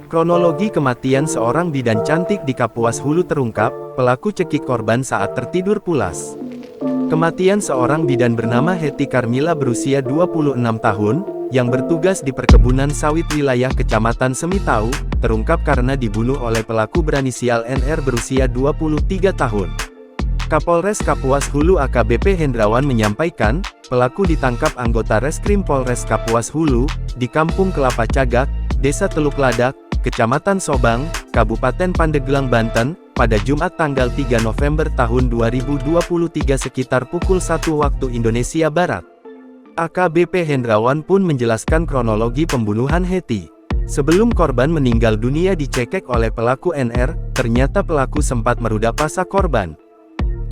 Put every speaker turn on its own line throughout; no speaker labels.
Kronologi kematian seorang bidan cantik di Kapuas Hulu terungkap, pelaku cekik korban saat tertidur pulas. Kematian seorang bidan bernama Hetty Carmila berusia 26 tahun, yang bertugas di perkebunan sawit wilayah Kecamatan Semitau, terungkap karena dibunuh oleh pelaku berinisial NR berusia 23 tahun. Kapolres Kapuas Hulu AKBP Hendrawan menyampaikan, pelaku ditangkap anggota Reskrim Polres Kapuas Hulu, di Kampung Kelapa Cagak, Desa Teluk Ladak, Kecamatan Sobang, Kabupaten Pandeglang, Banten, pada Jumat tanggal 3 November tahun 2023 sekitar pukul 1 waktu Indonesia Barat. AKBP Hendrawan pun menjelaskan kronologi pembunuhan Hetty. Sebelum korban meninggal dunia dicekek oleh pelaku NR, ternyata pelaku sempat merudak paksa korban.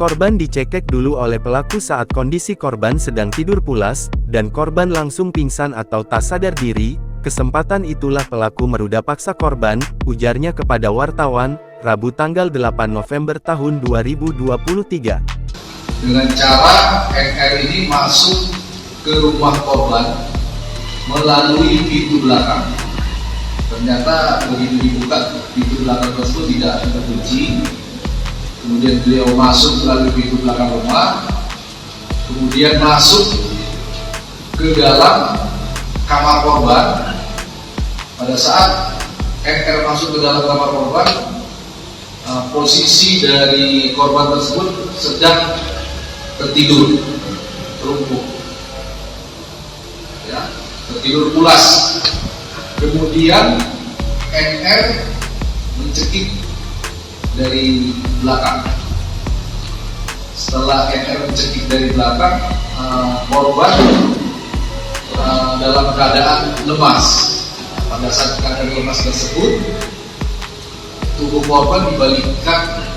Korban dicekek dulu oleh pelaku saat kondisi korban sedang tidur pulas, dan korban langsung pingsan atau tak sadar diri. Kesempatan itulah pelaku merudak paksa korban, ujarnya kepada wartawan, Rabu tanggal 8 November tahun 2023.
Dengan cara NR ini masuk ke rumah korban melalui pintu belakang. Ternyata begitu dibuka pintu belakang tersebut tidak terkunci. Kemudian beliau masuk melalui pintu belakang rumah, kemudian masuk ke dalam kamar korban. Pada saat NR masuk ke dalam kamar korban, posisi dari korban tersebut sedang tertidur, terungkuk, ya, tertidur pulas. Kemudian NR mencekik dari belakang. Setelah NR mencekik dari belakang, korban dalam keadaan lemas. Pada saat keadaan lemas tersebut, tubuh korban dibalikkan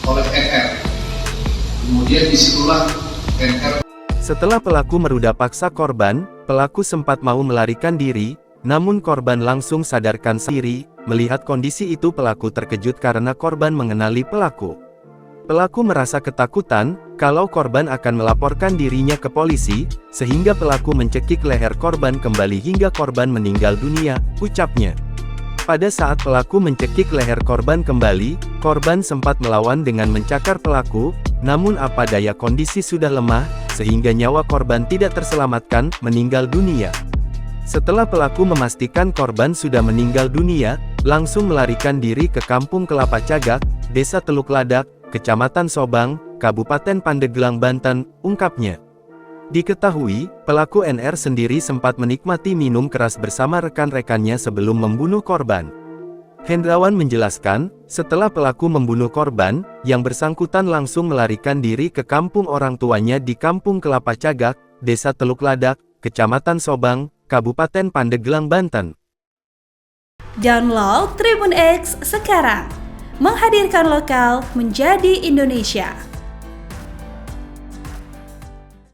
oleh NR. Kemudian disitulah NR.
Setelah pelaku merudak paksa korban, pelaku sempat mau melarikan diri, namun korban langsung sadarkan diri. Melihat kondisi itu pelaku terkejut karena korban mengenali pelaku. Pelaku merasa ketakutan, kalau korban akan melaporkan dirinya ke polisi, sehingga pelaku mencekik leher korban kembali hingga korban meninggal dunia, ucapnya. Pada saat pelaku mencekik leher korban kembali, korban sempat melawan dengan mencakar pelaku, namun apa daya kondisi sudah lemah, sehingga nyawa korban tidak terselamatkan, meninggal dunia. Setelah pelaku memastikan korban sudah meninggal dunia, langsung melarikan diri ke Kampung Kelapa Cagak, Desa Teluk Ladak, Kecamatan Sobang, Kabupaten Pandeglang, Banten, ungkapnya. Diketahui, pelaku NR sendiri sempat menikmati minum keras bersama rekan-rekannya sebelum membunuh korban. Hendrawan menjelaskan, setelah pelaku membunuh korban, yang bersangkutan langsung melarikan diri ke kampung orang tuanya di Kampung Kelapa Cagak, Desa Teluk Ladak, Kecamatan Sobang, Kabupaten Pandeglang, Banten.
Download Tribun X sekarang, menghadirkan lokal menjadi Indonesia.